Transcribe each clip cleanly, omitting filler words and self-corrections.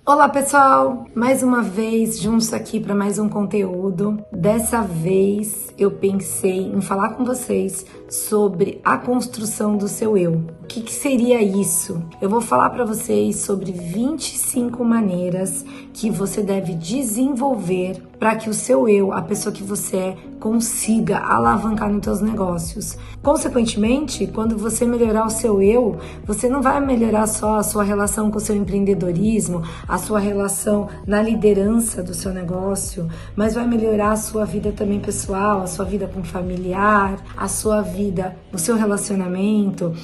Olá pessoal, mais uma vez juntos aqui para mais um conteúdo. Dessa vez eu pensei em falar com vocês sobre a construção do seu eu. O que seria isso? Eu vou falar para vocês sobre 25 maneiras que você deve desenvolver para que o seu eu, a pessoa que você é, consiga alavancar nos seus negócios. Consequentemente, quando você melhorar o seu eu, você não vai melhorar só a sua relação com o seu empreendedorismo, a sua relação na liderança do seu negócio, mas vai melhorar a sua vida também pessoal, a sua vida com familiar, a sua vida, o seu relacionamento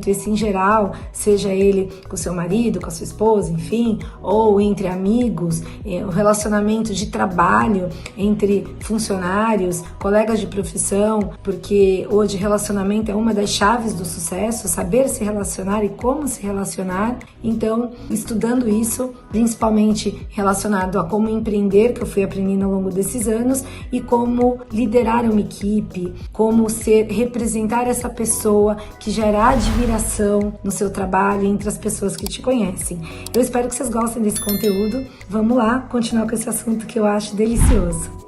esse em geral, seja ele com o seu marido, com a sua esposa, enfim, ou entre amigos, o relacionamento de trabalho entre funcionários, colegas de profissão, porque hoje relacionamento é uma das chaves do sucesso, saber se relacionar e como se relacionar. Então, estudando isso, principalmente relacionado a como empreender, que eu fui aprendendo ao longo desses anos, e como liderar uma equipe, como representar essa pessoa que gera admiração no seu trabalho entre as pessoas que te conhecem. Eu espero que vocês gostem desse conteúdo. Vamos lá, continuar com esse assunto que eu acho delicioso.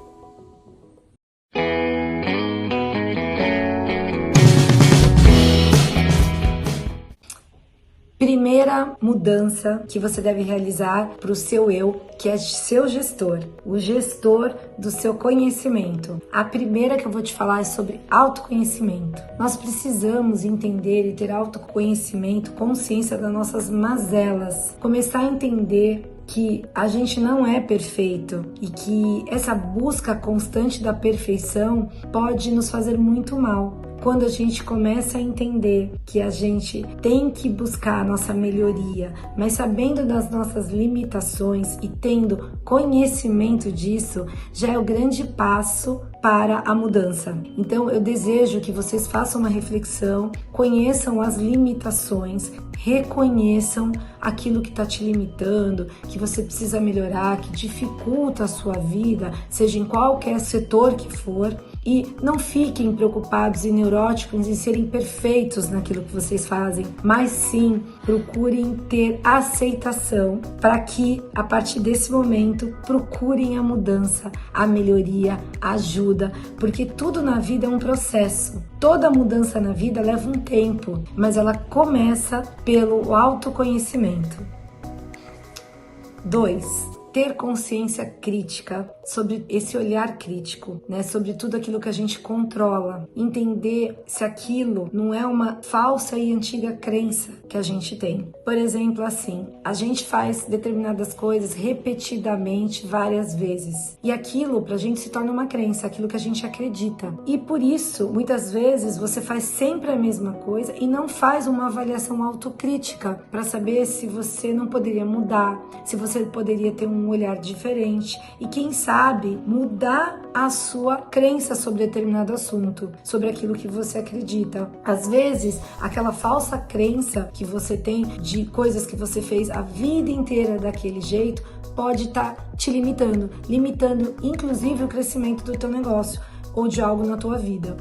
Primeira mudança que você deve realizar para o seu eu, que é seu gestor, o gestor do seu conhecimento. A primeira que eu vou te falar é sobre autoconhecimento. Nós precisamos entender e ter autoconhecimento, consciência das nossas mazelas, começar a entender que a gente não é perfeito e que essa busca constante da perfeição pode nos fazer muito mal. Quando a gente começa a entender que a gente tem que buscar a nossa melhoria, mas sabendo das nossas limitações e tendo conhecimento disso, já é o grande passo para a mudança. Então eu desejo que vocês façam uma reflexão, conheçam as limitações, reconheçam aquilo que está te limitando, que você precisa melhorar, que dificulta a sua vida, seja em qualquer setor que for, e não fiquem preocupados e neuróticos em serem perfeitos naquilo que vocês fazem, mas sim procurem ter aceitação para que a partir desse momento procurem a mudança, a melhoria, a ajuda, porque tudo na vida é um processo. Toda mudança na vida leva um tempo, mas ela começa pelo autoconhecimento. 2. Ter consciência crítica sobre esse olhar crítico, né? Sobre tudo aquilo que a gente controla. Entender se aquilo não é uma falsa e antiga crença que a gente tem. Por exemplo, assim, a gente faz determinadas coisas repetidamente várias vezes. E aquilo pra gente se torna uma crença, aquilo que a gente acredita. E por isso, muitas vezes, você faz sempre a mesma coisa e não faz uma avaliação autocrítica para saber se você não poderia mudar, se você poderia ter um olhar diferente e quem sabe mudar a sua crença sobre determinado assunto, sobre aquilo que você acredita. Às vezes, aquela falsa crença que você tem de coisas que você fez a vida inteira daquele jeito pode estar te limitando inclusive o crescimento do teu negócio ou de algo na tua vida.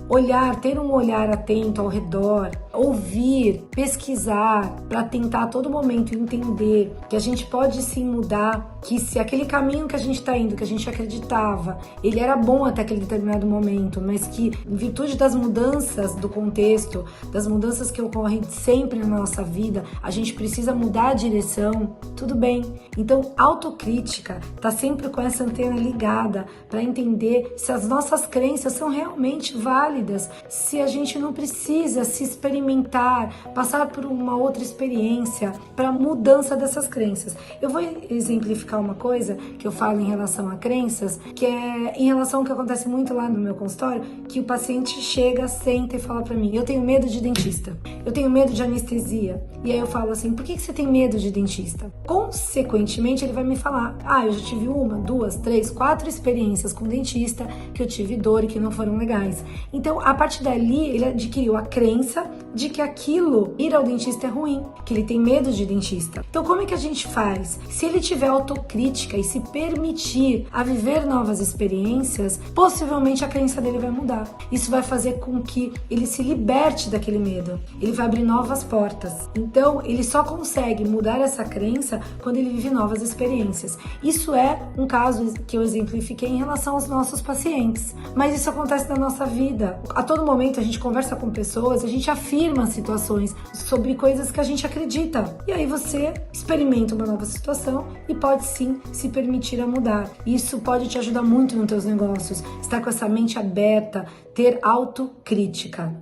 Ter um olhar atento ao redor, ouvir, pesquisar, para tentar a todo momento entender que a gente pode sim mudar, que se aquele caminho que a gente está indo, que a gente acreditava, ele era bom até aquele determinado momento, mas que em virtude das mudanças do contexto, das mudanças que ocorrem sempre na nossa vida, a gente precisa mudar a direção, tudo bem. Então, autocrítica tá sempre com essa antena ligada para entender se as nossas crenças são realmente válidas, se a gente não precisa se experimentar, passar por uma outra experiência para mudança dessas crenças. Eu vou exemplificar uma coisa que eu falo em relação a crenças, que é em relação ao que acontece muito lá no meu consultório, que o paciente chega, senta e fala para mim: eu tenho medo de dentista, eu tenho medo de anestesia. E aí eu falo assim: por que você tem medo de dentista? Consequentemente, ele vai me falar: eu já tive 1, 2, 3, 4 experiências com dentista, que eu tive dor, que não foram legais. Então, a partir dali, ele adquiriu a crença de que aquilo, ir ao dentista é ruim, que ele tem medo de dentista. Então, como é que a gente faz? Se ele tiver autocrítica e se permitir a viver novas experiências, possivelmente a crença dele vai mudar. Isso vai fazer com que ele se liberte daquele medo. Ele vai abrir novas portas. Então, ele só consegue mudar essa crença quando ele vive novas experiências. Isso é um caso que eu exemplifiquei em relação aos nossos pacientes. Mas isso acontece na nossa vida. A todo momento a gente conversa com pessoas, a gente afirma situações sobre coisas que a gente acredita. E aí você experimenta uma nova situação e pode sim se permitir a mudar. Isso pode te ajudar muito nos teus negócios. Estar com essa mente aberta, ter autocrítica.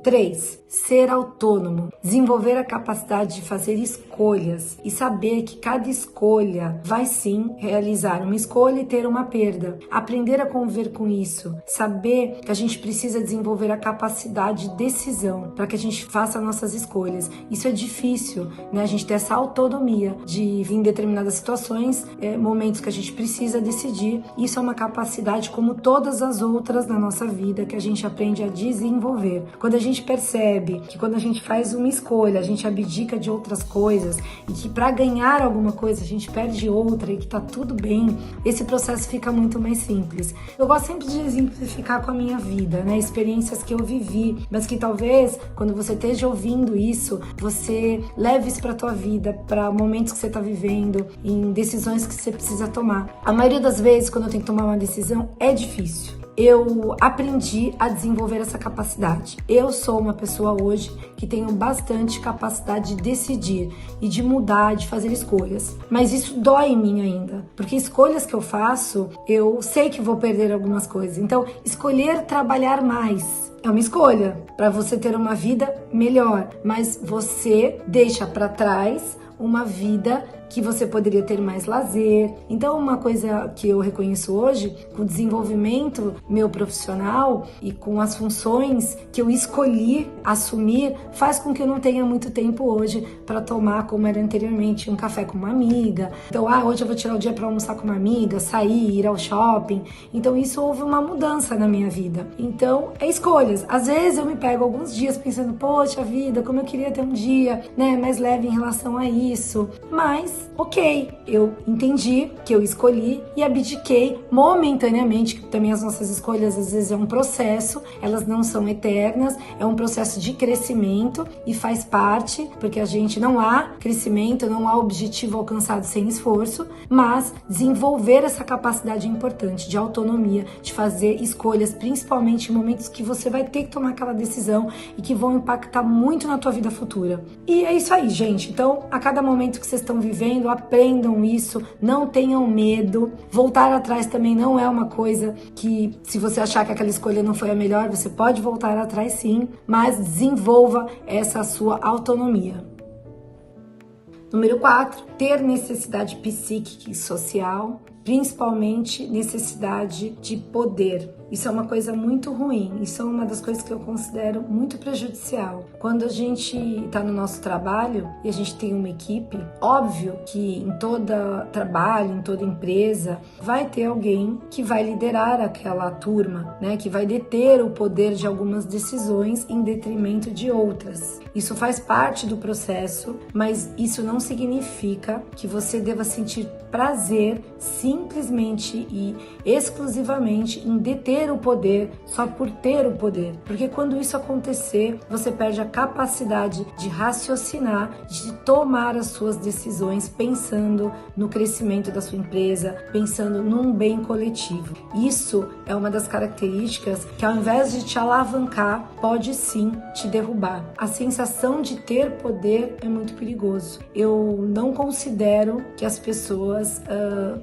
3. Ser autônomo. Desenvolver a capacidade de fazer escolhas e saber que cada escolha vai sim realizar uma escolha e ter uma perda. Aprender a conviver com isso. Saber que a gente precisa desenvolver a capacidade de decisão para que a gente faça nossas escolhas. Isso é difícil, né? A gente ter essa autonomia de vir em determinadas situações, momentos que a gente precisa decidir. Isso é uma capacidade como todas as outras na nossa vida que a gente aprende a desenvolver. Quando a gente percebe que quando a gente faz uma escolha, a gente abdica de outras coisas e que para ganhar alguma coisa a gente perde outra e que tá tudo bem, esse processo fica muito mais simples. Eu gosto sempre de exemplificar com a minha vida, né? Experiências que eu vivi, mas que talvez quando você esteja ouvindo isso, você leve isso pra tua vida, para momentos que você tá vivendo, em decisões que você precisa tomar. A maioria das vezes, quando eu tenho que tomar uma decisão, é difícil. Eu aprendi a desenvolver essa capacidade. Eu sou uma pessoa hoje que tenho bastante capacidade de decidir e de mudar, de fazer escolhas. Mas isso dói em mim ainda, porque escolhas que eu faço, eu sei que vou perder algumas coisas. Então, escolher trabalhar mais é uma escolha para você ter uma vida melhor, mas você deixa para trás uma vida que você poderia ter mais lazer. Então, uma coisa que eu reconheço hoje, com o desenvolvimento meu profissional e com as funções que eu escolhi assumir, faz com que eu não tenha muito tempo hoje para tomar, como era anteriormente, um café com uma amiga. Então, hoje eu vou tirar o dia para almoçar com uma amiga, sair, ir ao shopping. Então, isso houve uma mudança na minha vida. Então, é escolhas. Às vezes eu me pego alguns dias pensando, poxa vida, como eu queria ter um dia, né, mais leve em relação a isso. Mas ok, eu entendi que eu escolhi e abdiquei momentaneamente, que também as nossas escolhas às vezes é um processo, elas não são eternas, é um processo de crescimento e faz parte, porque a gente não há crescimento, não há objetivo alcançado sem esforço, mas desenvolver essa capacidade importante de autonomia, de fazer escolhas, principalmente em momentos que você vai ter que tomar aquela decisão e que vão impactar muito na tua vida futura. E é isso aí, gente. Então, a cada momento que vocês estão vivendo, aprendam isso, não tenham medo. Voltar atrás também não é uma coisa que, se você achar que aquela escolha não foi a melhor, você pode voltar atrás sim, mas desenvolva essa sua autonomia. Número 4, ter necessidade psíquica e social, principalmente necessidade de poder. Isso é uma coisa muito ruim, isso é uma das coisas que eu considero muito prejudicial. Quando a gente está no nosso trabalho e a gente tem uma equipe, óbvio que em todo trabalho, em toda empresa, vai ter alguém que vai liderar aquela turma, né? Que vai deter o poder de algumas decisões em detrimento de outras. Isso faz parte do processo, mas isso não significa que você deva sentir prazer simplesmente e exclusivamente em deter o poder só por ter o poder, porque quando isso acontecer, você perde a capacidade de raciocinar, de tomar as suas decisões pensando no crescimento da sua empresa, pensando num bem coletivo. Isso é uma das características que, ao invés de te alavancar, pode sim te derrubar. A sensação de ter poder é muito perigoso. Eu não considero que as pessoas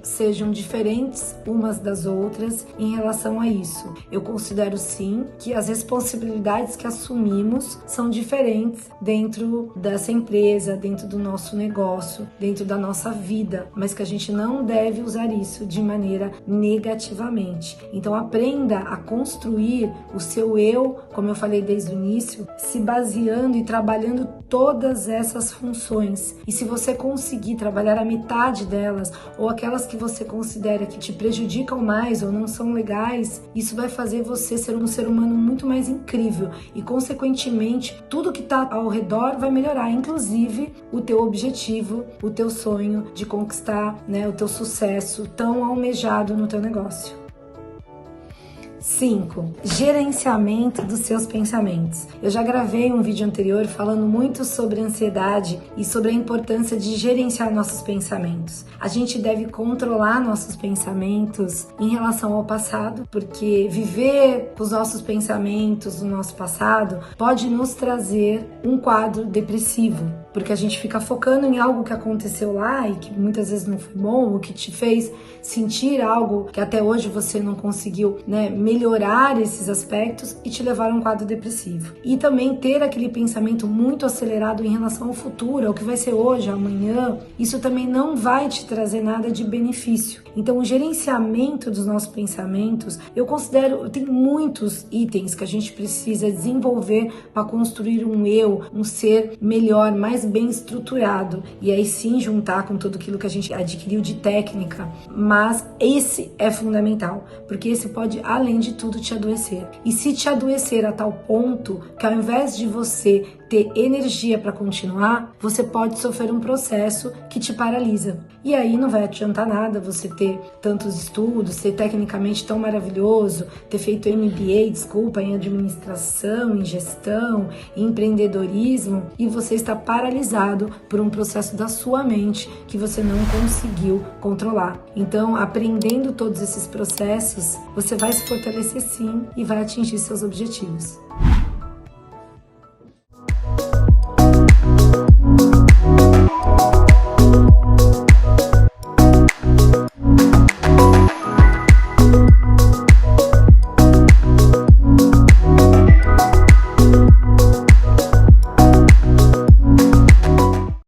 sejam diferentes umas das outras em relação a isso. Eu considero sim que as responsabilidades que assumimos são diferentes dentro dessa empresa, dentro do nosso negócio, dentro da nossa vida, mas que a gente não deve usar isso de maneira negativamente. Então aprenda a construir o seu eu, como eu falei desde o início, se baseando e trabalhando todas essas funções. E se você conseguir trabalhar a metade delas ou aquelas que você considera que te prejudicam mais ou não são legais, isso vai fazer você ser um ser humano muito mais incrível e, consequentemente, tudo que está ao redor vai melhorar, inclusive o teu objetivo, o teu sonho de conquistar, né, o teu sucesso tão almejado no teu negócio. 5. Gerenciamento dos seus pensamentos. Eu já gravei um vídeo anterior falando muito sobre ansiedade e sobre a importância de gerenciar nossos pensamentos. A gente deve controlar nossos pensamentos em relação ao passado, porque viver com os nossos pensamentos no nosso passado pode nos trazer um quadro depressivo, porque a gente fica focando em algo que aconteceu lá e que muitas vezes não foi bom, ou que te fez sentir algo que até hoje você não conseguiu, né, melhorar esses aspectos e te levar a um quadro depressivo. E também ter aquele pensamento muito acelerado em relação ao futuro, ao que vai ser hoje, amanhã, isso também não vai te trazer nada de benefício. Então, o gerenciamento dos nossos pensamentos, eu considero, tem muitos itens que a gente precisa desenvolver para construir um eu, um ser melhor, mais bem estruturado, e aí sim juntar com tudo aquilo que a gente adquiriu de técnica, mas esse é fundamental, porque esse pode, além de tudo, te adoecer. E se te adoecer a tal ponto que ao invés de você ter energia para continuar, você pode sofrer um processo que te paralisa. E aí não vai adiantar nada você ter tantos estudos, ser tecnicamente tão maravilhoso, ter feito MBA, em administração, em gestão, em empreendedorismo, e você está paralisado por um processo da sua mente que você não conseguiu controlar. Então, aprendendo todos esses processos, você vai se fortalecer sim e vai atingir seus objetivos.